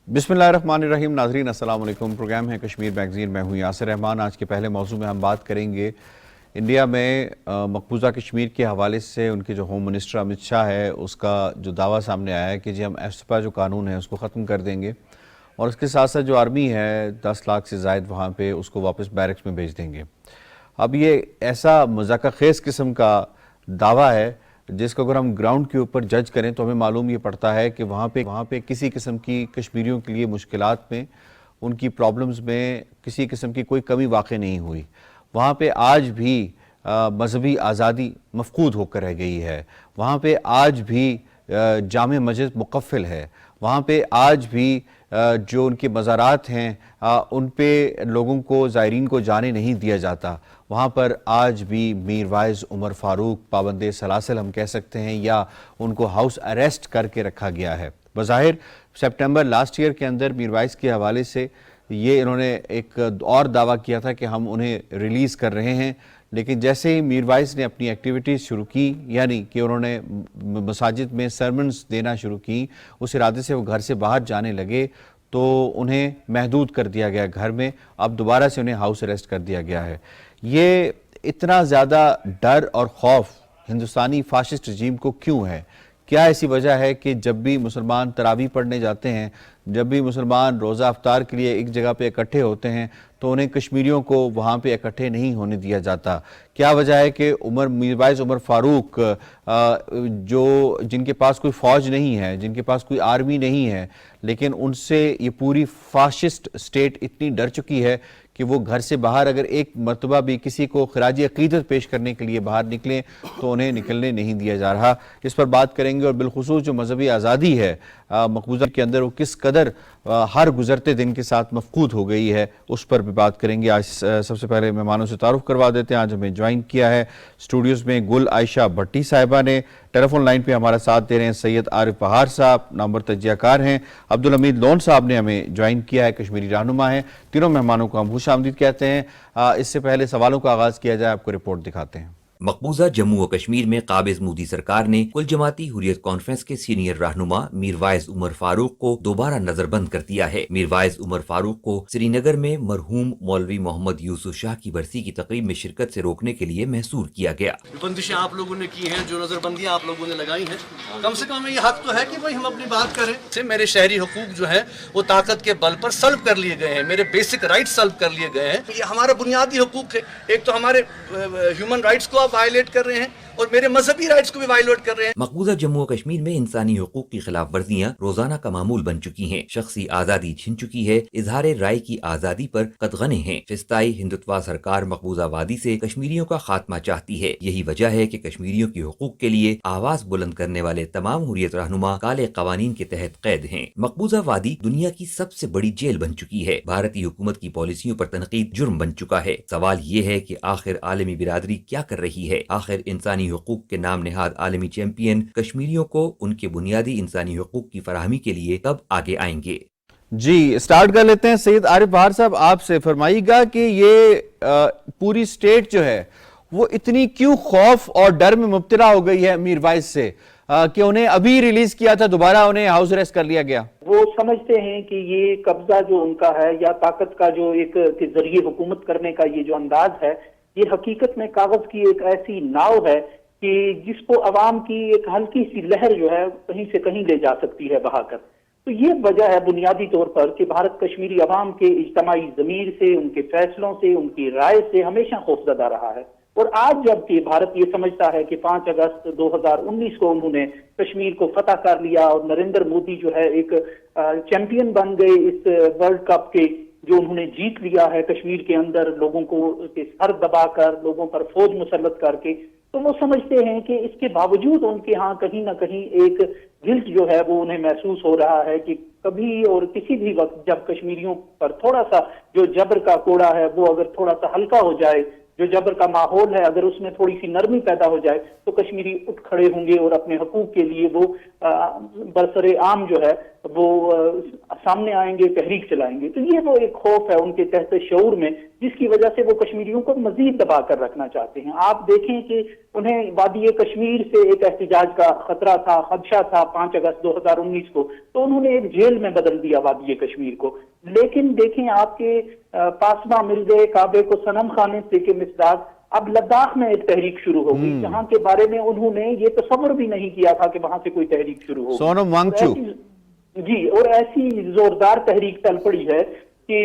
बिस्मिल्लाहिर्रहमानिर्रहीम। नाज़रीन अस्सलाम वालेकुम। प्रोग्राम है कश्मीर मैगज़ीन, मैं हूँ यासिर रहमान। आज के पहले मौजू में हम बात करेंगे इंडिया में मकबूजा कश्मीर के हवाले से उनके जो होम मिनिस्टर अमित शाह है उसका जो दावा सामने आया है कि जी हम एफस्पा जो कानून है उसको ख़त्म कर देंगे और उसके साथ साथ जो आर्मी है 10 लाख से ज़ायद वहाँ पे उसको वापस बैरक्स में भेज देंगे। अब ये ऐसा मज़ाक़ ख़ेज़ किस्म का दावा है जिसको अगर हम ग्राउंड के ऊपर जज करें तो हमें मालूम ये पड़ता है कि वहाँ पे किसी किस्म की कश्मीरियों के लिए मुश्किलात में, उनकी प्रॉब्लम्स में किसी किस्म की कोई कमी वाक़ई नहीं हुई। वहाँ पे आज भी मजहबी आज़ादी मफकूद होकर रह गई है। वहाँ पे आज भी जामे मस्जिद मुक़फ़िल है। वहाँ पे आज भी जो उनके मज़ारात हैं उन पे लोगों को, ज़ायरीन को जाने नहीं दिया जाता। वहाँ पर आज भी मीर वाइज़ उमर फ़ारूक पाबंद सलासिल हम कह सकते हैं या उनको हाउस अरेस्ट करके रखा गया है। बज़ाहिर सितंबर लास्ट ईयर के अंदर मीर वाइज़ के हवाले से ये इन्होंने एक और दावा किया था कि हम उन्हें रिलीज़ कर रहे हैं, लेकिन जैसे ही मीर वाइज़ ने अपनी एक्टिविटीज़ शुरू की, यानी कि उन्होंने मसाजिद में सरमन्स देना शुरू की, उस इरादे से वो घर से बाहर जाने लगे तो उन्हें महदूद कर दिया गया घर में। अब दोबारा से उन्हें हाउस अरेस्ट कर दिया गया है। ये इतना ज़्यादा डर और खौफ हिंदुस्तानी फाशिस्ट रजीम को क्यों है? क्या ऐसी वजह है कि जब भी मुसलमान तरावी पढ़ने जाते हैं, जब भी मुसलमान रोज़ा अफ्तार के लिए एक जगह पे इकट्ठे होते हैं तो उन्हें कश्मीरियों को वहाँ पे इकट्ठे नहीं होने दिया जाता? क्या वजह है कि मीर वाइज़ उमर फ़ारूक जो जिनके पास कोई फ़ौज नहीं है, जिनके पास कोई आर्मी नहीं है, लेकिन उनसे ये पूरी फाशिस्ट स्टेट इतनी डर चुकी है कि वो घर से बाहर अगर एक मरतबा भी किसी को खराज अक़ीदत पेश करने के लिए बाहर निकलें तो उन्हें निकलने नहीं दिया जा रहा। इस पर बात करेंगे और बिलखुसूस जो मजहबी आज़ादी है मकबूजा के अंदर वो किस कदर हर गुजरते दिन के साथ मफकूद हो गई है, उस पर भी बात करेंगे। आज सबसे पहले मेहमानों से तारुफ करवा देते हैं। आज हमें ज्वाइन किया है स्टूडियोज़ में गुल आयशा भट्टी साहिबा ने। टेलीफोन लाइन पे हमारा साथ दे रहे हैं सैयद आरिफ बहार साहब, नामवर तजियाकार हैं। अब्दुल हमीद लोन साहब ने हमें ज्वाइन किया है, कश्मीरी रहनुमा हैं। तीनों मेहमानों को हम खुशामदीद कहते हैं। इससे पहले सवालों का आगाज़ किया जाए, आपको रिपोर्ट दिखाते हैं। मकबूजा जम्मू व कश्मीर में काबिज मोदी सरकार ने कुल जमाती हुर्रियत कॉन्फ्रेंस के सीनियर रहनुमा मीर वाइज़ उमर फारूक को दोबारा नजरबंद कर दिया है। मीर वाइज़ उमर फारूक को श्रीनगर में मरहूम मौलवी मोहम्मद यूसुफ शाह की बरसी की तकरीब में शिरकत से रोकने के लिए महसूर किया गया। बंदिशें आप लोगों ने की हैं, जो नजरबंदियां आप लोगों ने लगाई हैं, कम से कम ये हक तो है कि भाई हम अपनी बात करें। मेरे शहरी हुकूक जो है वो ताकत के बल पर सल्ब कर लिए गए हैं, मेरे बेसिक राइट सल्ब कर लिए गए हैं। ये हमारा बुनियादी हुकूक है। एक तो हमारे ह्यूमन राइट्स को वायलेट कर रहे हैं और मेरे मजहबी राइट्स को भी वायलेट कर रहे हैं। मकबूजा जम्मू और कश्मीर में इंसानी हुकूक की खिलाफ वर्जियां रोजाना का मामूल बन चुकी हैं। शख्सी आज़ादी छिन चुकी है। इजहार राय की आज़ादी पर कदगने हैं। फिस्ताई हिंदुत्वा सरकार मकबूजा वादी से कश्मीरियों का खात्मा चाहती है। यही वजह है कि कश्मीरियों की हुकूक के लिए आवाज बुलंद करने वाले तमाम हुर्रियत रहनुमा काले कवानीन के तहत कैद हैं। मकबूजा वादी दुनिया की सबसे बड़ी जेल बन चुकी है। भारतीय हुकूमत की पॉलिसियों पर तनकीद जुर्म बन चुका है। सवाल ये है कि आखिर आलमी बिरादरी क्या कर रही है? आखिर इंसानी हुकूक के नाम नेहाद आलमी चैंपियन कश्मीरियों को उनके बुनियादी इंसानी हुकूक की फराहमी के लिए कब आगे आएंगे? जी, स्टार्ट कर लेते हैं सैयद आरिफ बहार साहब, आपसे फरमाइएगा कि ये पूरी स्टेट जो है वो इतनी क्यों खौफ और डर में मुब्तला हो गई है मीर वाइज़ से कि उन्हें अभी रिलीज किया था, दोबारा उन्हें हाउस अरेस्ट कर लिया गया? वो समझते हैं कि ये कब्जा जो उनका है या ताकत का जो एक के जरिए हुकूमत करने का ये जो अंदाज है, ये हकीकत में कागज की एक ऐसी नाव है कि जिसको अवाम की एक हल्की सी लहर जो है कहीं से कहीं ले जा सकती है बहाकर। तो ये वजह है बुनियादी तौर पर कि भारत कश्मीरी अवाम के इज्तमाई ज़मीर से, उनके फैसलों से, उनकी राय से हमेशा खौफजदा रहा है। और आज जबकि भारत ये समझता है कि 5 अगस्त 2019 को उन्होंने कश्मीर को फतह कर लिया और नरेंद्र मोदी जो है एक चैंपियन बन गए इस वर्ल्ड कप के, जो उन्होंने जीत लिया है कश्मीर के अंदर लोगों को के सर दबाकर, लोगों पर फौज मुसल्लत करके, तो वो समझते हैं कि इसके बावजूद उनके यहाँ कहीं ना कहीं एक गिल्ट जो है वो उन्हें महसूस हो रहा है कि कभी और किसी भी वक्त जब कश्मीरियों पर थोड़ा सा जो जबर का कोड़ा है वो अगर थोड़ा सा हल्का हो जाए, जो जबर का माहौल है अगर उसमें थोड़ी सी नरमी पैदा हो जाए, तो कश्मीरी उठ खड़े होंगे और अपने हकूक के लिए वो बरसरे आम जो है वो सामने आएंगे, तहरीक चलाएंगे। तो ये वो एक खौफ है उनके तहत शऊर में, जिसकी वजह से वो कश्मीरियों को मजीद दबा कर रखना चाहते हैं। आप देखें कि انہیں وادی کشمیر سے ایک احتجاج کا خطرہ تھا، خدشہ تھا 5 اگست 2019 کو، تو انہوں نے ایک جیل میں بدل دیا وادی کشمیر کو. لیکن دیکھیں آپ کے پاسباں مل گئے کعبے کو صنم خانے سے کے مصداق. اب لداخ میں ایک تحریک شروع ہو گئی جہاں کے بارے میں انہوں نے یہ تصور بھی نہیں کیا تھا کہ وہاں سے کوئی تحریک شروع ہو. سونم وانگچو جی، اور ایسی زوردار تحریک چل پڑی ہے کہ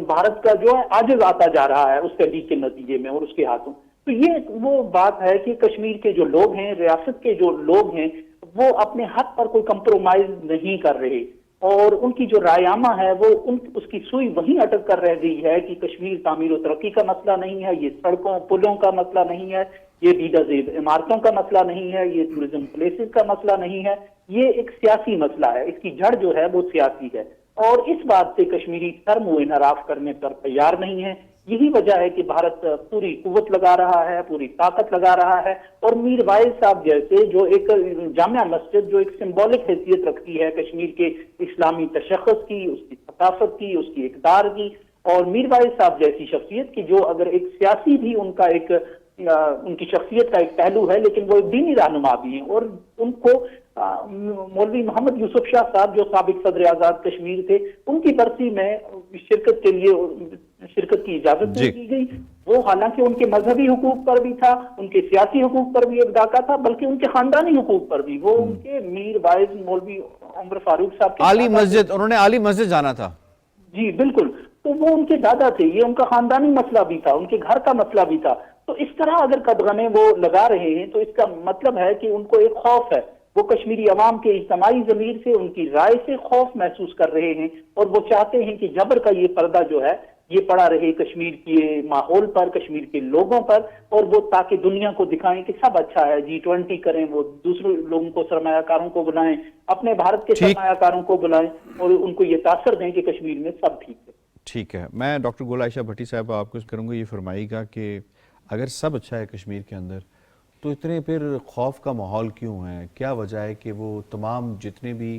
بھارت کا جو ہے عاجز آتا جا رہا ہے اس تحریک کے نتیجے میں اور اس کے ہاتھوں. تو یہ وہ بات ہے کہ کشمیر کے جو لوگ ہیں، ریاست کے جو لوگ ہیں، وہ اپنے حق پر کوئی کمپرومائز نہیں کر رہے، اور ان کی جو رائے عامہ ہے وہ اس کی سوئی وہیں اٹک کر رہ گئی ہے کہ کشمیر تعمیر و ترقی کا مسئلہ نہیں ہے، یہ سڑکوں پلوں کا مسئلہ نہیں ہے، یہ دیدہ زیب عمارتوں کا مسئلہ نہیں ہے، یہ ٹورزم پلیسز کا مسئلہ نہیں ہے، یہ ایک سیاسی مسئلہ ہے. اس کی جڑ جو ہے وہ سیاسی ہے، اور اس بات سے کشمیری شرم و انحراف کرنے پر تیار نہیں ہے. یہی وجہ ہے کہ بھارت پوری قوت لگا رہا ہے، پوری طاقت لگا رہا ہے، اور میر وائز صاحب جیسے جو ایک جامع مسجد جو ایک سمبولک حیثیت رکھتی ہے کشمیر کے اسلامی تشخص کی، اس کی ثقافت کی، اس کی اقدار کی، اور میر وائز صاحب جیسی شخصیت کی جو اگر ایک سیاسی بھی ان کی شخصیت کا ایک پہلو ہے، لیکن وہ ایک دینی رہنما بھی ہیں. اور ان کو مولوی محمد یوسف شاہ صاحب جو سابق صدر آزاد کشمیر تھے، ان کی برسی میں شرکت کے لیے شرکت کی اجازت نہیں کی گئی. وہ حالانکہ ان کے مذہبی حقوق پر بھی تھا، ان کے سیاسی حقوق پر بھی ایک ڈاکہ تھا، بلکہ ان کے خاندانی حقوق پر بھی. وہ ان کے میر وائز مولوی عمر فاروق صاحب کے عالی مسجد، انہوں نے عالی مسجد جانا تھا. جی بالکل، تو وہ ان کے دادا تھے، یہ ان کا خاندانی مسئلہ بھی تھا، ان کے گھر کا مسئلہ بھی تھا. تو اس طرح اگر قدغنے وہ لگا رہے ہیں تو اس کا مطلب ہے کہ ان کو ایک خوف ہے. وہ کشمیری عوام کے اجتماعی ضمیر سے، ان کی رائے سے خوف محسوس کر رہے ہیں، اور وہ چاہتے ہیں کہ جبر کا یہ پردہ جو ہے یہ پڑا رہے کشمیر کے ماحول پر، کشمیر کے لوگوں پر، اور وہ تاکہ دنیا کو دکھائیں کہ سب اچھا ہے. G20 کریں، وہ دوسرے لوگوں کو، سرمایہ کاروں کو بلائیں، اپنے بھارت کے سرمایہ کاروں کو بلائیں، اور ان کو یہ تاثر دیں کہ کشمیر میں سب ٹھیک ہے. ٹھیک ہے، میں ڈاکٹر گول عائشہ بھٹی صاحب آپ کو کروں گا، یہ فرمائیے گا کہ اگر سب اچھا ہے کشمیر کے اندر تو اتنے پھر خوف کا ماحول کیوں ہے؟ کیا وجہ ہے کہ وہ تمام جتنے بھی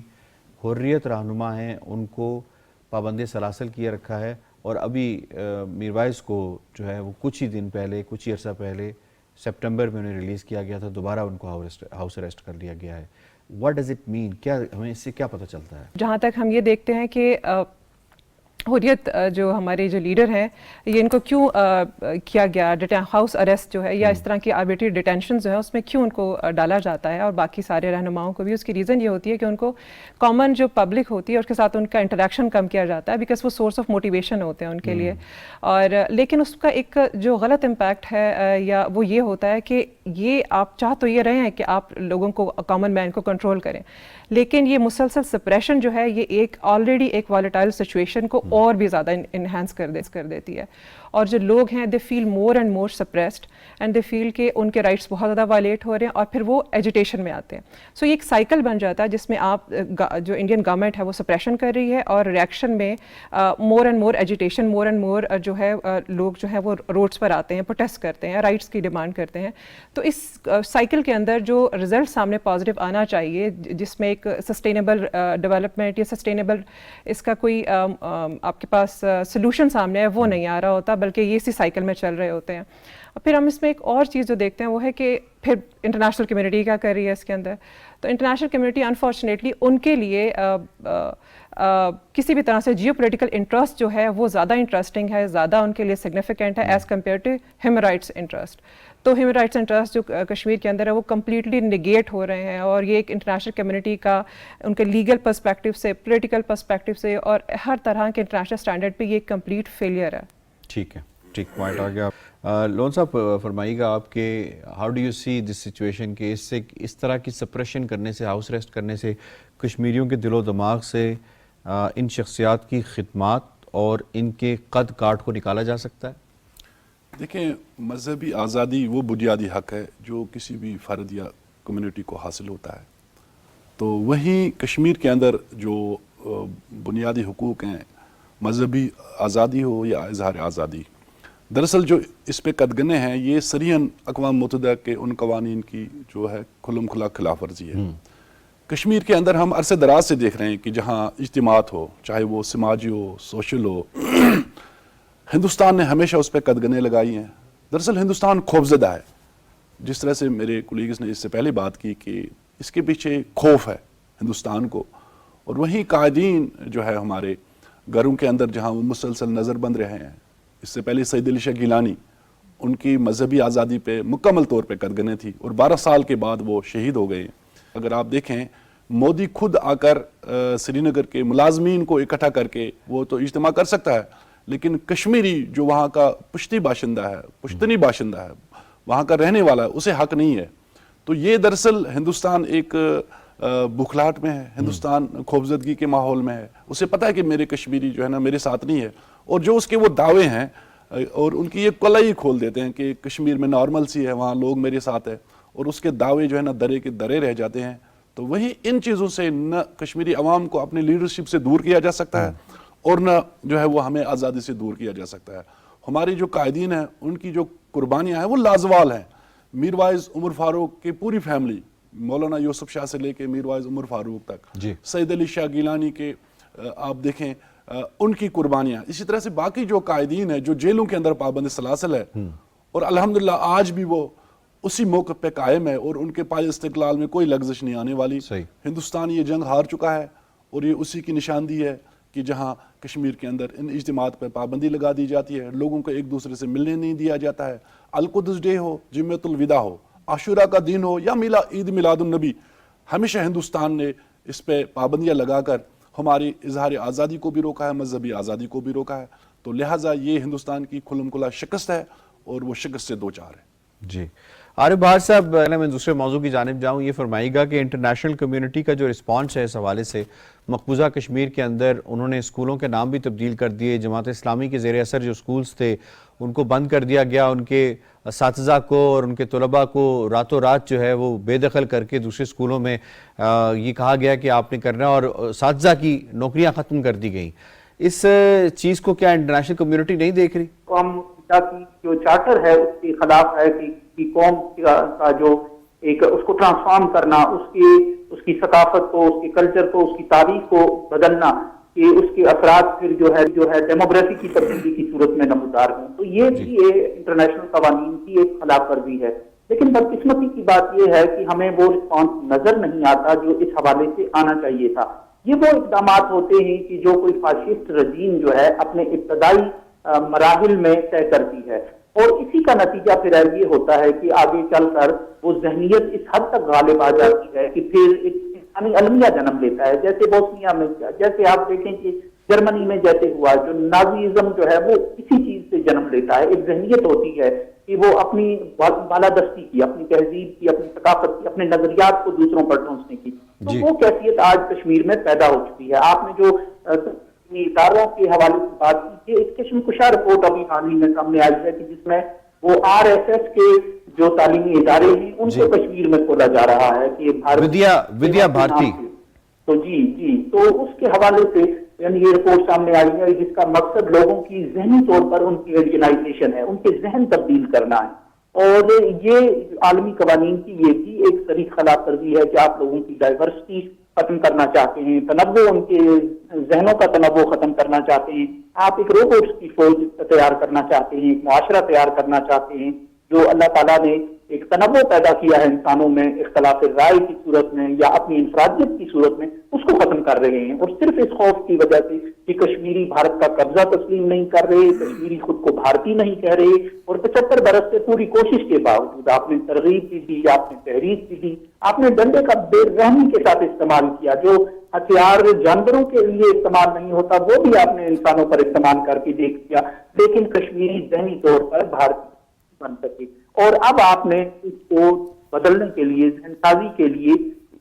حریت رہنما ہیں ان کو پابند سلاسل کیے رکھا ہے، اور ابھی میر وائز کو جو ہے وہ کچھ ہی دن پہلے، کچھ ہی عرصہ پہلے سپٹمبر میں انہیں ریلیز کیا گیا تھا، دوبارہ ان کو ہاؤس اریسٹ کر لیا گیا ہے. What does it mean? کیا ہمیں اس سے کیا پتہ چلتا ہے؟ جہاں تک ہم یہ دیکھتے ہیں کہ حریت جو ہمارے جو لیڈر ہیں، یہ ان کو کیوں کیا گیا ہاؤس اریسٹ جو ہے، یا اس طرح کی آربیٹری ڈیٹینشن جو ہے اس میں کیوں ان کو ڈالا جاتا ہے، اور باقی سارے رہنماؤں کو بھی. اس کی ریزن یہ ہوتی ہے کہ ان کو کامن جو پبلک ہوتی ہے اس کے ساتھ ان کا انٹریکشن کم کیا جاتا ہے، بیکاز وہ سورس آف موٹیویشن ہوتے ہیں ان کے لیے. اور لیکن اس کا ایک جو غلط امپیکٹ ہے یا وہ یہ ہوتا ہے کہ یہ آپ چاہ تو یہ رہے ہیں کہ آپ لوگوں کو، کامن مین کو کنٹرول کریں، لیکن یہ مسلسل سپریشن جو ہے یہ ایک آلریڈی ایک والیٹائل سچویشن کو اور بھی زیادہ انہینس کر دیتی ہے. اور جو لوگ ہیں they feel more and more suppressed, and they feel کہ ان کے رائٹس بہت زیادہ وائلیٹ ہو رہے ہیں، اور پھر وہ ایجیٹیشن میں آتے ہیں. سو یہ ایک سائیکل بن جاتا ہے جس میں آپ جو انڈین گورنمنٹ ہے وہ سپریشن کر رہی ہے، اور ریئیکشن میں مور and more agitation, more and مور جو ہے لوگ جو ہے وہ روڈس پر آتے ہیں، پروٹیسٹ کرتے ہیں، رائٹس کی ڈیمانڈ کرتے ہیں. تو اس سائیکل کے اندر جو رزلٹ سامنے پازیٹیو آنا چاہیے، جس میں ایک سسٹینیبل ڈیولپمنٹ یا سسٹینیبل اس کا کوئی آپ کے پاس سلوشن سامنے ہے، وہ نہیں آ رہا ہوتا، بلکہ یہ اسی سائیکل میں چل رہے ہوتے ہیں. پھر ہم اس میں ایک اور چیز جو دیکھتے ہیں وہ ہے کہ پھر انٹرنیشنل کمیونٹی کیا کر رہی ہے اس کے اندر. تو انٹرنیشنل کمیونٹی انفارچونیٹلی ان کے لیے کسی بھی طرح سے جیو پولیٹیکل انٹرسٹ جو ہے وہ زیادہ انٹرسٹنگ ہے، زیادہ ان کے لیے سگنیفیکنٹ ہے as compare to human rights interest. تو ہیومن رائٹس انٹرسٹ جو کشمیر کے اندر ہے وہ کمپلیٹلی نگیٹ ہو رہے ہیں، اور یہ ایک انٹرنیشنل کمیونٹی کا ان کے لیگل پرسپیکٹیو سے، پولیٹیکل پرسپیکٹیو سے، اور ہر طرح کے انٹرنیشنل اسٹینڈرڈ پہ یہ ایک کمپلیٹ فیلئر ہے. ٹھیک ہے، ٹھیک پوائنٹ آ گیا. لون صاحب فرمائیے گا آپ کے how do you see this situation کہ اس طرح کی سپریشن کرنے سے، ہاؤس اریسٹ کرنے سے کشمیریوں کے دل و دماغ سے ان شخصیات کی خدمات اور ان کے قد کاٹ کو نکالا جا سکتا ہے؟ دیکھیں، مذہبی آزادی وہ بنیادی حق ہے جو کسی بھی فرد یا کمیونٹی کو حاصل ہوتا ہے. تو وہیں کشمیر کے اندر جو بنیادی حقوق ہیں، مذہبی آزادی ہو یا اظہار آزادی، دراصل جو اس پہ قدغنے ہیں یہ صریحاً اقوام متحدہ کے ان قوانین کی جو ہے کھلم کھلا خلاف ورزی ہے. کشمیر کے اندر ہم عرصے دراز سے دیکھ رہے ہیں کہ جہاں اجتماعات ہو، چاہے وہ سماجی ہو، سوشل ہو، ہندوستان نے ہمیشہ اس پہ قدغنے لگائی ہیں. دراصل ہندوستان خوفزدہ ہے. जिस तरह से मेरे कोलीग्स ने इससे पहले बात की कि इसके पीछे खौफ है हिंदुस्तान को, और वहीं कायदीन जो है हमारे घरों के अंदर जहाँ वो मुसलसल नज़रबंद रहे हैं। इससे पहले सईद अली शाह गिलानी, उनकी मजहबी आज़ादी पे मुकम्मल तौर पे कदगने थी और 12 साल के बाद वो शहीद हो गए। अगर आप देखें, मोदी खुद आकर श्रीनगर के मुलाजमीन को इकट्ठा करके वो तो इज्तिमा कर सकता है, लेकिन कश्मीरी जो वहाँ का पुश्ती बाशिंदा है, पुश्तनी बाशिंदा है, वहाँ का रहने वाला है, उसे हक नहीं है। तो ये दरअसल हिंदुस्तान एक बुखलाहट में है, हिंदुस्तान खौफजदगी के माहौल में है। उसे पता है कि मेरे कश्मीरी जो है ना मेरे साथ नहीं है, और जो उसके वो दावे हैं और उनकी ये कलाई खोल देते हैं कि कश्मीर में नॉर्मल सी है, वहाँ लोग मेरे साथ है, और उसके दावे जो है ना दरे के दरे रह जाते हैं। तो वही इन चीज़ों से न कश्मीरी अवाम को अपनी लीडरशिप से दूर किया जा सकता है और न जो है वो हमें आज़ादी से दूर किया जा सकता है। हमारी जो कायदीन है उनकी जो कुर्बानियाँ हैं वो लाजवाल हैं। मीरवाइज उमर फारूक की पूरी फैमिली, मौलाना यूसुफ शाह से लेके मीरवाइज उमर फारूक तक, सईद अली शाह गिलानी के आप देखें उनकी कुर्बानियाँ, इसी तरह से बाकी जो कायदीन है जो जेलों के अंदर पाबंद सलासल है, और अल्हम्दुलिल्लाह आज भी वो उसी मौके पे कायम है और उनके पाए इस्तिकलाल में कोई लग्ज़िश नहीं आने वाली। हिंदुस्तान ये जंग हार चुका है और ये उसी की निशानदी है कि जहाँ कश्मीर के अंदर इन इज्तिमात पर पाबंदी लगा दी जाती है, लोगों को एक दूसरे से मिलने नहीं दिया जाता है। अलकुद्स डे हो, जुम्मतुल विदा हो, आशुरा का दिन हो या ईद मिलादुन नबी, हमेशा हिंदुस्तान ने इस पे पाबंदियाँ लगाकर हमारी इजहार आज़ादी को भी रोका है, मजहबी आज़ादी को भी रोका है। तो लिहाजा ये हिंदुस्तान की खुल्म-खुला शिकस्त है और वो शिकस्त से दो चार है। जी आरिफ बहार साहब, मैं दूसरे मौजू की जानिब जाऊँ, ये फरमाइएगा कि इंटरनेशनल कम्युनिटी का जो रिस्पॉन्स है इस हवाले से, मकबूजा कश्मीर के अंदर उन्होंने स्कूलों के नाम भी तब्दील कर दिए, जमात इस्लामी के ज़ेर असर जो स्कूल्स थे उनको बंद कर दिया गया, उनके असातिज़ा को और उनके तलबा को रातों रात जो है वो बेदखल करके दूसरे स्कूलों में ये कहा गया कि आपने करना, और असातिज़ा की नौकरियाँ ख़त्म कर दी गई। इस चीज़ को क्या इंटरनेशनल कम्युनिटी नहीं देख रही? कौम की जो चार्टर है उसके खिलाफ है कि कौम का जो एक उसको ट्रांसफॉर्म करना, उसकी सकाफत को, उसके कल्चर को, उसकी तारीख को बदलना, कि उसके असरात फिर जो है डेमोग्राफी की तब्दीली की सूरत में नमूदार हों। तो ये भी इंटरनेशनल कवानीन की एक खिलाफ वर्जी है। लेकिन बदकिस्मती की बात यह है कि हमें वो रिस्पॉन्स नजर नहीं आता जो इस हवाले से आना चाहिए था। ये वो इकदाम होते हैं कि जो कोई फाशिस्ट रजीम जो है अपने इब्तदाई मराहिल में तय करती है, और इसी का नतीजा फिर ये होता है कि आगे चलकर वो जहनीत इस हद तक गालिब आ जाती है कि फिर एक इंसानी अलमिया जन्म लेता है। जैसे बोस्निया में, जैसे आप देखें कि जर्मनी में जैसे हुआ, जो नाजीज्म जो है वो इसी चीज से जन्म लेता है। एक जहनीत होती है कि वो अपनी बालादस्ती की, अपनी तहजीब की, अपनी सकाफत की, अपने नजरियात को दूसरों पर ठोंसने की, तो वो कैफियत आज कश्मीर में पैदा हो चुकी है। आपने जो इदारों के हवाले से बात की, एक किस्म-कुशा रिपोर्ट अभी हाल ही में सामने आई है कि जिसमें वो RSS के जो तालीमी इदारे हैं उनको कश्मीर में खोला जा रहा है कि विद्या भारती। तो जी तो उसके हवाले से यानी ये रिपोर्ट सामने आई है जिसका मकसद लोगों की जहनी तौर पर उनकी एलियनाइजेशन है, उनके जहन तब्दील करना है। और ये आलमी कवानीन की ये भी एक सरीह खिलाफ वर्जी है कि आप लोगों की डाइवर्सिटी खत्म करना चाहते हैं, तनव्वुर, उनके जहनों का तनव्वुर खत्म करना चाहते हैं। आप एक रोबोट्स की फौज तैयार करना चाहते हैं, एक मुआशरा तैयार करना चाहते हैं जो अल्लाह ताला ने एक तनव्वुर पैदा किया है इंसानों में, इख्तलाफ राय की सूरत में या अपनी इंफरादियत की सूरत में, उसको खत्म कर रहे हैं। और सिर्फ इस खौफ की वजह से कि कश्मीरी भारत का कब्जा तस्लीम नहीं कर रहे, कश्मीरी खुद को भारतीय नहीं कह रहे, और 75 बरस से पूरी कोशिश के बावजूद आपने तरगीब भी दी, आपने तहरीक भी दी, आपने डंडे का बेरहमी के साथ इस्तेमाल किया। जो हथियार जानवरों के लिए इस्तेमाल नहीं होता वो भी आपने इंसानों पर इस्तेमाल करके देख दिया, लेकिन कश्मीरी जहनी तौर पर भारतीय बन सके। और अब आपने इसको बदलने के लिए, जहनसाजी के लिए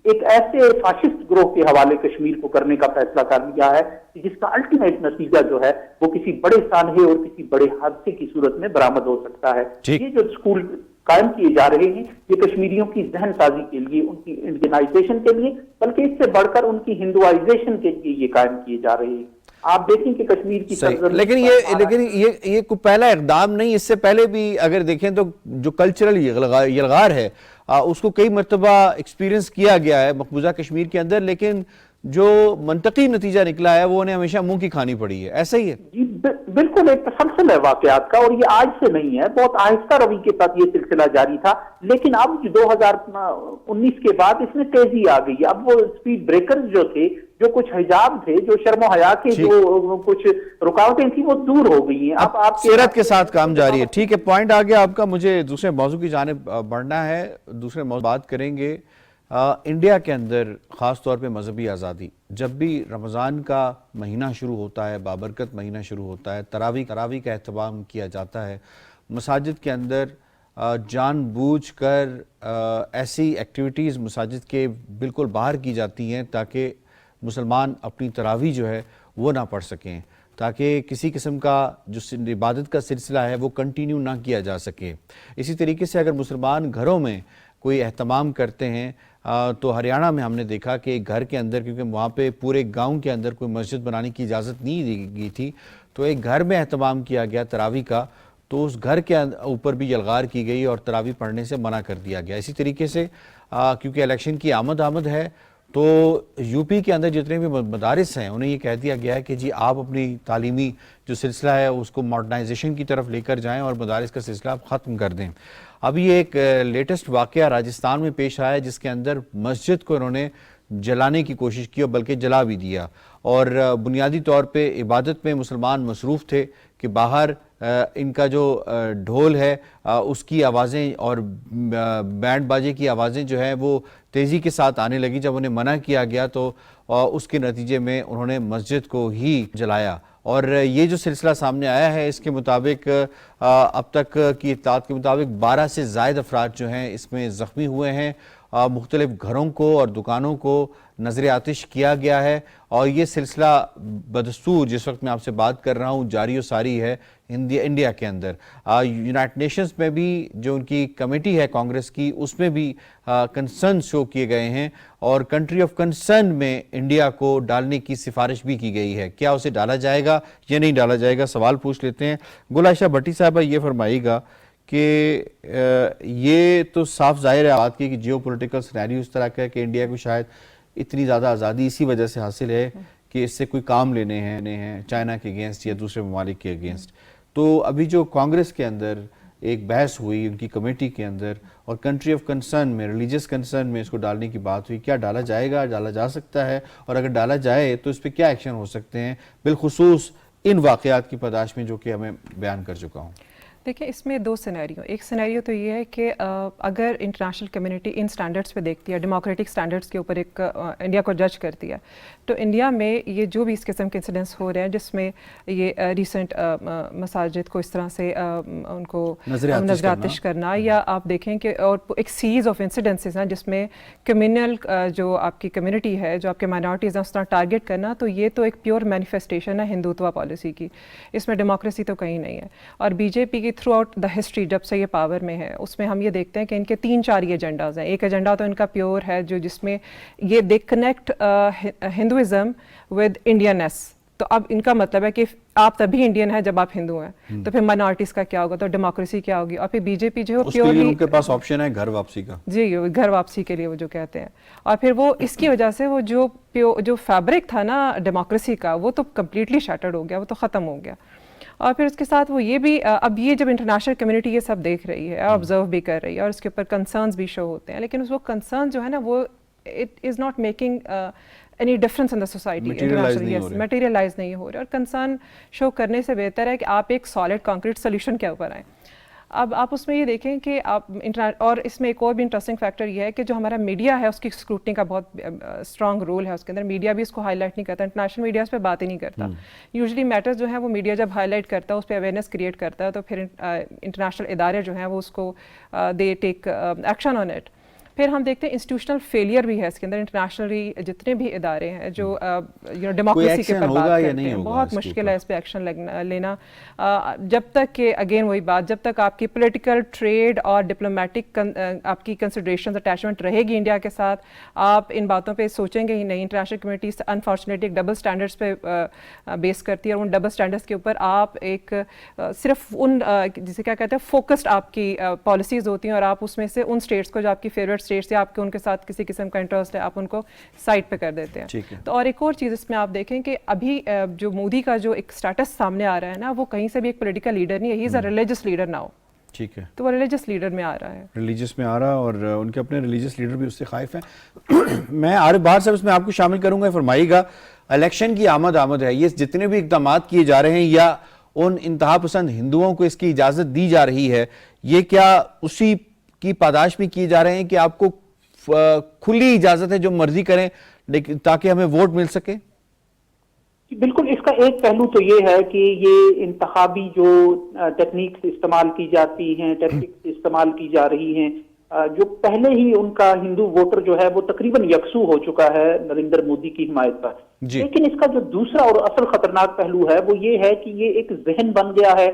एक ऐसे फाशिस्ट ग्रोह के हवाले कश्मीर को करने का फैसला कर लिया है कि जिसका अल्टीमेट नतीजा जो है वो किसी बड़े सानहे और किसी बड़े हादसे की सूरत में बरामद हो सकता है। ये जो स्कूल कायम किए जा रहे हैं ये कश्मीरियों की जहन साजी के लिए, उनकी इंडियनाइजेशन के लिए, बल्कि इससे बढ़कर उनकी हिंदुआइजेशन के लिए ये कायम किए जा रहे हैं। आप देखें कि कश्मीर की लेकिन ये कोई पहला इकदाम नहीं, इससे पहले भी अगर देखें तो जो कल्चरल यलगार है उसको कई मरतबा एक्सपीरियंस किया गया है मकबूजा कश्मीर के अंदर, लेकिन जो मंतकी नतीजा निकला है वो उन्हें हमेशा मुंह की खानी पड़ी है। ऐसा ही है जी बिल्कुल एक तसलसल है वाकयात का, और ये आज से नहीं है, बहुत आहिस्ता रवि के साथ ये सिलसिला जारी था, लेकिन अब 2019 के बाद इसमें तेजी आ गई। अब वो स्पीड ब्रेकर्स जो थे, जो कुछ हिजाब थे, जो शर्म हया के जो कुछ रुकावटें थी, वो दूर हो गई हैं। अब आप सीरत के साथ काम जारी है। ठीक है, पॉइंट आ गया आपका। मुझे दूसरे मौजू की जानिब बढ़ना है। दूसरे मौजू बात करेंगे इंडिया के अंदर ख़ास तौर पे मजहबी आज़ादी। जब भी रमज़ान का महीना शुरू होता है, बाबरकत महीना शुरू होता है, तरावी का एहतमाम किया जाता है। मसाजिद के अंदर जानबूझकर ऐसी एक्टिविटीज़ मसाजिद के बिल्कुल बाहर की जाती हैं ताकि मुसलमान अपनी तरावी जो है वो ना पढ़ सकें, ताकि किसी किस्म का जो इबादत का सिलसिला है वो कंटिन्यू ना किया जा सके। इसी तरीके से अगर मुसलमान घरों में कोई एहतमाम करते हैं तो हरियाणा में हमने देखा कि एक घर के अंदर, क्योंकि वहाँ पे पूरे गांव के अंदर कोई मस्जिद बनाने की इजाज़त नहीं दी गई थी, तो एक घर में एहतमाम किया गया तरावी का, तो उस घर के ऊपर भी यलगार की गई और तरावी पढ़ने से मना कर दिया गया। इसी तरीके से क्योंकि इलेक्शन की आमद है, तो यूपी के अंदर जितने भी मदारिस हैं उन्हें ये कह दिया गया है कि जी आप अपनी तालीमी जो सिलसिला है उसको मॉडर्नाइजेशन की तरफ लेकर जाएं और मदारिस का सिलसिला आप ख़त्म कर दें। अभी एक लेटेस्ट वाक़या राजस्थान में पेश आया है जिसके अंदर मस्जिद को इन्होंने जलाने की कोशिश की और बल्कि जला भी दिया, और बुनियादी तौर पे इबादत में मुसलमान मसरूफ़ थे कि बाहर इनका जो ढोल है उसकी आवाज़ें और बैंड बाजे की आवाज़ें जो है वो तेज़ी के साथ आने लगी। जब उन्हें मना किया गया तो उसके नतीजे में उन्होंने मस्जिद को ही जलाया। और ये जो सिलसिला सामने आया है इसके मुताबिक अब तक की इत्तलात के मुताबिक 12 से ज़ायद अफराद जो हैं इसमें ज़ख्मी हुए हैं। मुख्तलिफ घरों को और दुकानों को नज़र आतिश किया गया है, और ये सिलसिला बदस्तूर जिस वक्त मैं आपसे बात कर रहा हूँ जारी और सारी है इंडिया के अंदर। यूनाइटेड नेशंस में भी जो उनकी कमेटी है कांग्रेस की, उसमें भी कंसर्न शो किए गए हैं और कंट्री ऑफ कंसर्न में इंडिया को डालने की सिफारिश भी की गई है। क्या उसे डाला जाएगा या नहीं डाला जाएगा, सवाल पूछ लेते हैं। गुलाइशा भट्टी साहबा ये फरमाइएगा कि ये तो साफ जाहिर है बात की कि जियो पोलिटिकल सिनेरियो इस तरह का है कि इंडिया को शायद इतनी ज़्यादा आज़ादी इसी वजह से हासिल है कि इससे कोई काम लेने हैं चाइना के अगेंस्ट या दूसरे ममालिक के अगेंस्ट। तो अभी जो कांग्रेस के अंदर एक बहस हुई उनकी कमेटी के अंदर और कंट्री ऑफ कंसर्न में, रिलीजियस कंसर्न में इसको डालने की बात हुई, क्या डाला जाएगा, डाला जा सकता है, और अगर डाला जाए तो इस पर क्या एक्शन हो सकते हैं, बिलखुसूस इन वाक़यात की पदाश में जो कि हमें बयान कर चुका हूँ। देखिए, इसमें दो सिनेरियो। एक सिनेरियो तो ये है कि अगर इंटरनेशनल कम्युनिटी इन स्टैंडर्ड्स पे देखती है, डेमोक्रेटिक स्टैंडर्ड्स के ऊपर एक इंडिया को जज करती है, तो इंडिया में ये जो भी इस किस्म के इंसिडेंट्स हो रहे हैं जिसमें ये रिसेंट मसाजिद को इस तरह से उनको नजर आतिश करना, या आप देखें कि और एक सीरीज़ ऑफ इंसिडेंसेस हैं जिसमें कम्युनल जो आपकी कम्युनिटी है, जो आपके माइनॉरिटीज़ हैं, उस तरह टारगेट करना, तो ये तो एक प्योर मैनिफेस्टेशन है हिंदुत्व पॉलिसी की। इसमें डेमोक्रेसी तो कहीं नहीं है। और BJP through out the history जब से ये पावर में है उसमें हम ये देखते हैं कि इनके 3-4 ये एजेंडाज हैं। एक एजेंडा तो इनका प्योर है जो जिसमें ये they connect Hinduism with Indianness. तो अब इनका मतलब है कि आप तभी इंडियन है जब आप हिंदू हैं, तो फिर माइनॉरिटीज का क्या होगा, तो डेमोक्रेसी क्या होगी। और फिर बीजेपी जो है प्योरली उनके पास ऑप्शन है घर वापसी का, जी घर वापसी के लिए वो जो कहते हैं। और फिर वो इसकी वजह से वो जो फैब्रिक था ना डेमोक्रेसी का, वो तो कम्प्लीटली शैटर्ड हो गया, वो तो ख़त्म हो गया। और फिर उसके साथ वो ये भी अब ये जब इंटरनेशनल कम्युनिटी ये सब देख रही है, ऑब्जर्व भी कर रही है और इसके ऊपर कंसर्न्स भी शो होते हैं, लेकिन वो कंसर्न जो है ना वो it is not making any difference in the society, materialize नहीं हो रहे। और कंसर्न शो करने से बेहतर है कि आप एक सॉलिड कॉन्क्रीट सोल्यूशन के ऊपर आएँ। अब आप उसमें ये देखें कि आप और इसमें एक और भी इंटरेस्टिंग फैक्टर ये है कि जो हमारा मीडिया है उसकी स्क्रूटनी का बहुत स्ट्रॉन्ग रोल है उसके अंदर। मीडिया भी इसको हाईलाइट नहीं करता, इंटरनेशनल मीडिया इस पर बात ही नहीं करता। यूजुअली मैटर्स जो है वो मीडिया जब हाईलाइट करता है, उस पर अवेयरनेस क्रिएट करता है, तो फिर इंटरनेशनल इदारे जो हैं वो उसको they take action on it. फिर हम देखते हैं इंस्टीट्यूशनल फेलियर भी है इसके अंदर। इंटरनेशनली जितने भी इदारे हैं जो डेमोक्रेसी के ऊपर बात करते हैं, बहुत मुश्किल है इस पर एक्शन लेना जब तक कि अगेन वही बात, जब तक आपकी पॉलिटिकल ट्रेड और डिप्लोमेटिक आपकी कंसिडरेशंस अटैचमेंट रहेगी इंडिया के साथ, आप इन बातों पे सोचेंगे ही नहीं। इंटरनेशनल कम्युनिटी अनफॉर्चुनेटली एक डबल स्टैंडर्ड्स पे बेस करती है और उन डबल स्टैंडर्ड्स के ऊपर आप एक सिर्फ उन जिसे क्या कहते हैं फोकस्ड आपकी पॉलिसीज़ होती हैं और आप उसमें से उन स्टेट्स को जो आपकी फेवरेट اسٹیٹس یا آپ کے ان کے ساتھ کسی قسم کا انٹرسٹ ہے آپ ان کو سائڈ پہ کر دیتے ہیں. تو اور ایک اور چیز اس میں آپ دیکھیں کہ ابھی جو مودی کا جو ایک اسٹیٹس سامنے آ رہا ہے نا وہ کہیں سے بھی ایک پولیٹیکل لیڈر نہیں ہے, ہی از اے ریلیجس لیڈر ناؤ. ٹھیک ہے, تو وہ ریلیجس لیڈر میں آ رہا ہے, ریلیجس میں آ رہا, اور ان کے اپنے ریلیجس لیڈر بھی اس سے خائف ہیں. میں عارف بہار صاحب اس میں آپ کو شامل کروں گا, فرمائیے گا الیکشن کی آمد ہے, یہ جتنے بھی اقدامات کیے جا رہے ہیں یا ان انتہا پسند ہندوؤں کو اس کی اجازت دی جا رہی ہے, یہ کیا اسی کی پاداش میں کیے جا رہے ہیں کہ آپ کو کھلی اجازت ہے جو مرضی کریں تاکہ ہمیں ووٹ مل سکے؟ بالکل, اس کا ایک پہلو تو یہ ہے کہ یہ انتخابی جو ٹیکنیکس استعمال کی جاتی ہیں, ٹیکٹکس استعمال کی جا رہی ہیں, جو پہلے ہی ان کا ہندو ووٹر جو ہے وہ تقریباً یکسو ہو چکا ہے نریندر مودی کی حمایت پر. لیکن اس کا جو دوسرا اور اصل خطرناک پہلو ہے وہ یہ ہے کہ یہ ایک ذہن بن گیا ہے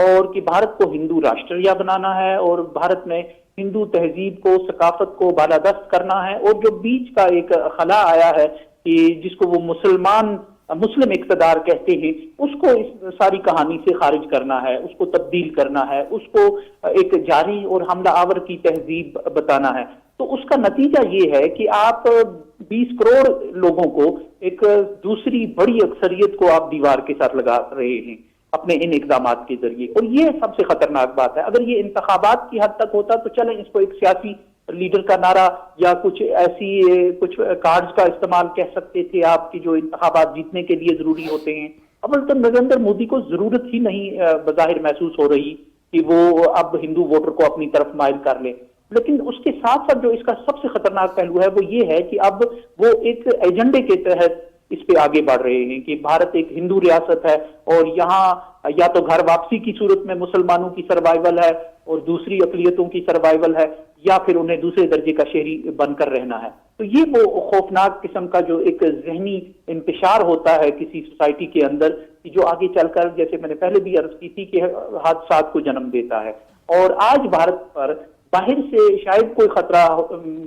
اور کہ بھارت کو ہندو راشٹریہ بنانا ہے اور بھارت میں ہندو تہذیب کو, ثقافت کو بالادست کرنا ہے, اور جو بیچ کا ایک خلا آیا ہے کہ جس کو وہ مسلم اقتدار کہتے ہیں, اس کو اس ساری کہانی سے خارج کرنا ہے, اس کو تبدیل کرنا ہے, اس کو ایک جاری اور حملہ آور کی تہذیب بتانا ہے. تو اس کا نتیجہ یہ ہے کہ آپ 20 کروڑ لوگوں کو, ایک دوسری بڑی اکثریت کو آپ دیوار کے ساتھ لگا رہے ہیں اپنے ان اقدامات کے ذریعے, اور یہ سب سے خطرناک بات ہے. اگر یہ انتخابات کی حد تک ہوتا تو چلیں اس کو ایک سیاسی لیڈر کا نعرہ یا کچھ ایسی کچھ کارڈز کا استعمال کہہ سکتے تھے آپ کی جو انتخابات جیتنے کے لیے ضروری ہوتے ہیں. اول تو نریندر مودی کو ضرورت ہی نہیں بظاہر محسوس ہو رہی کہ وہ اب ہندو ووٹر کو اپنی طرف مائل کر لے. لیکن اس کے ساتھ ساتھ جو اس کا سب سے خطرناک پہلو ہے وہ یہ ہے کہ اب وہ ایک ایجنڈے کے تحت اس پہ آگے بڑھ رہے ہیں کہ بھارت ایک ہندو ریاست ہے اور یہاں یا تو گھر واپسی کی صورت میں مسلمانوں کی سروائیول ہے اور دوسری اقلیتوں کی سروائیول ہے, یا پھر انہیں دوسرے درجے کا شہری بن کر رہنا ہے. تو یہ وہ خوفناک قسم کا جو ایک ذہنی انتشار ہوتا ہے کسی سوسائٹی کے اندر, جو آگے چل کر, جیسے میں نے پہلے بھی عرض کی تھی, کہ حادثات کو جنم دیتا ہے. اور آج بھارت پر باہر سے شاید کوئی خطرہ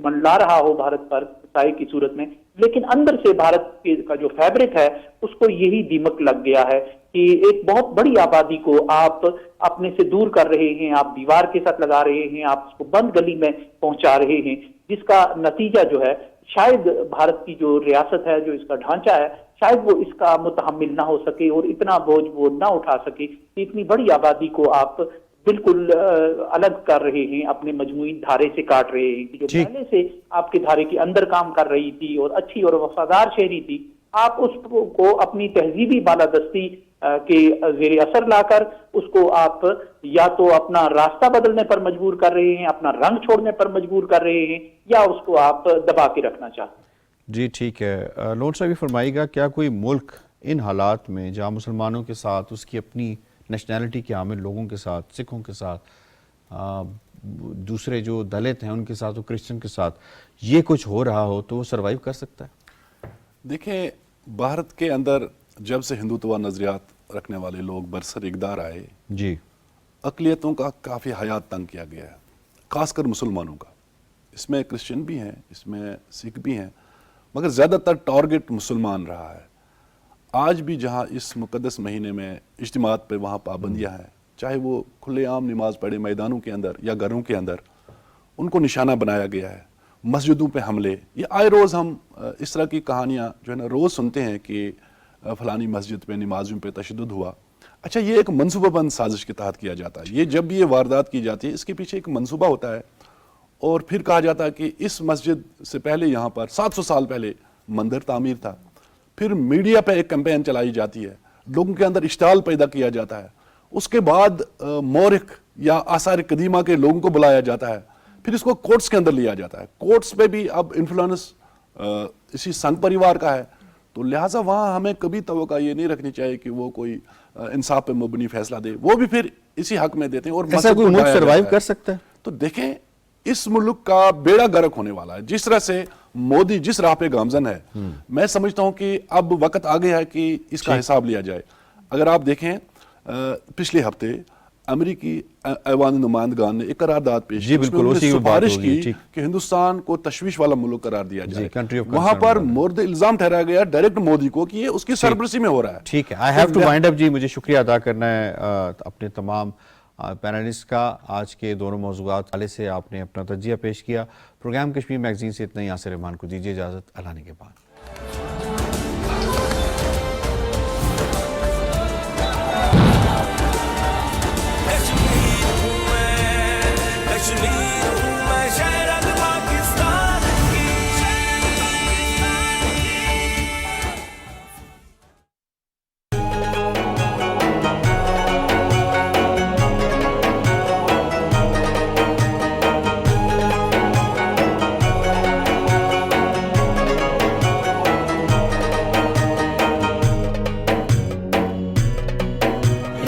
منڈلا رہا ہو بھارت پر سائے کی صورت میں, لیکن اندر سے بھارت کا جو فیبرک ہے اس کو یہی دیمک لگ گیا ہے کہ ایک بہت بڑی آبادی کو آپ اپنے سے دور کر رہے ہیں, آپ دیوار کے ساتھ لگا رہے ہیں, آپ اس کو بند گلی میں پہنچا رہے ہیں, جس کا نتیجہ جو ہے شاید بھارت کی جو ریاست ہے, جو اس کا ڈھانچہ ہے, شاید وہ اس کا متحمل نہ ہو سکے اور اتنا بوجھ وہ نہ اٹھا سکے کہ اتنی بڑی آبادی کو آپ بالکل الگ کر رہے ہیں, اپنے مجموعی دھارے سے کاٹ رہے ہیں. جو پہلے سے آپ کے دھارے کے اندر کام کر رہی تھی اور اچھی اور وفادار شہری تھی, آپ اس کو اپنی تہذیبی بالادستی کے زیر اثر لا کر اس کو آپ یا تو اپنا راستہ بدلنے پر مجبور کر رہے ہیں, اپنا رنگ چھوڑنے پر مجبور کر رہے ہیں, یا اس کو آپ دبا کے رکھنا چاہتے ہیں. جی ٹھیک ہے. لون صاحب یہ فرمائیے گا, کیا کوئی ملک ان حالات میں جہاں مسلمانوں کے ساتھ, اس کی اپنی نیشنلٹی کے حامل لوگوں کے ساتھ, سکھوں کے ساتھ, دوسرے جو دلت ہیں ان کے ساتھ, کرسچن کے ساتھ یہ کچھ ہو رہا ہو, تو وہ سروائیو کر سکتا ہے؟ دیکھیں, بھارت کے اندر جب سے ہندوتوا نظریات رکھنے والے لوگ برسر اقدار آئے, جی, اقلیتوں کا کافی حیات تنگ کیا گیا ہے, خاص کر مسلمانوں کا. اس میں کرسچن بھی ہیں, اس میں سکھ بھی ہیں, مگر زیادہ تر ٹارگٹ مسلمان رہا ہے. آج بھی جہاں اس مقدس مہینے میں اجتماعات پہ وہاں پابندیاں ہیں, چاہے وہ کھلے عام نماز پڑھے میدانوں کے اندر یا گھروں کے اندر, ان کو نشانہ بنایا گیا ہے. مسجدوں پہ حملے, یہ آئے روز ہم اس طرح کی کہانیاں جو ہے نا روز سنتے ہیں کہ فلانی مسجد پہ نمازیوں پہ تشدد ہوا. اچھا, یہ ایک منصوبہ بند سازش کے تحت کیا جاتا ہے. یہ جب بھی یہ واردات کی جاتی ہے اس کے پیچھے ایک منصوبہ ہوتا ہے, اور پھر کہا جاتا ہے کہ اس مسجد سے پہلے یہاں پر 700 سال پہلے مندر تعمیر تھا. پھر میڈیا پہ ایک کیمپین چلائی جاتی ہے, لوگوں کے اندر اشتعال پیدا کیا جاتا ہے. اس کے بعد مورخ یا آثار قدیمہ کے لوگوں کو بلایا جاتا ہے, پھر اس کو کورٹس کے اندر لیا جاتا ہے. کورٹس پہ بھی اب انفلوئنس اسی سنگھ پریوار کا ہے, تو لہٰذا وہاں ہمیں کبھی توقع یہ نہیں رکھنی چاہیے کہ وہ کوئی انصاف پہ مبنی فیصلہ دے. وہ بھی پھر اسی حق میں دیتے ہیں. اور ایسا کوئی ملک سروائیو کر سکتا ہے؟ تو دیکھیں, اس ملک کا بیڑا غرق ہونے والا ہے. جس طرح سے مودی جس راہ پہ گامزن ہے, میں سمجھتا ہوں کہ اب وقت آ گیا ہے کہ اس کا حساب لیا جائے. اگر آپ دیکھیں, پچھلے ہفتے امریکی ایوان نمائندگان نے ایک قرارداد پیش کی, اس میں انہوں نے سفارش کی کہ ہندوستان کو تشویش والا ملک قرار دیا جائے. وہاں پر مورد الزام ٹھہرایا گیا ڈائریکٹ مودی کو کہ یہ اس کی سرپرستی میں ہو رہا ہے. ٹھیک ہے, آئی ہیو ٹو وائنڈ اپ. جی, مجھے شکریہ ادا کرنا ہے اپنے تمام पैनलिस्ट का आज के दोनों मौज़ूआत वाले से आपने अपना तज्जिया पेश किया। प्रोग्राम कश्मीर मैगज़ीन से इतना ही। यासिर रहमान को दीजिए इजाज़त। अल्लाह ने के बाद।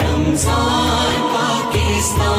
रमज़ान पाकिस्तान।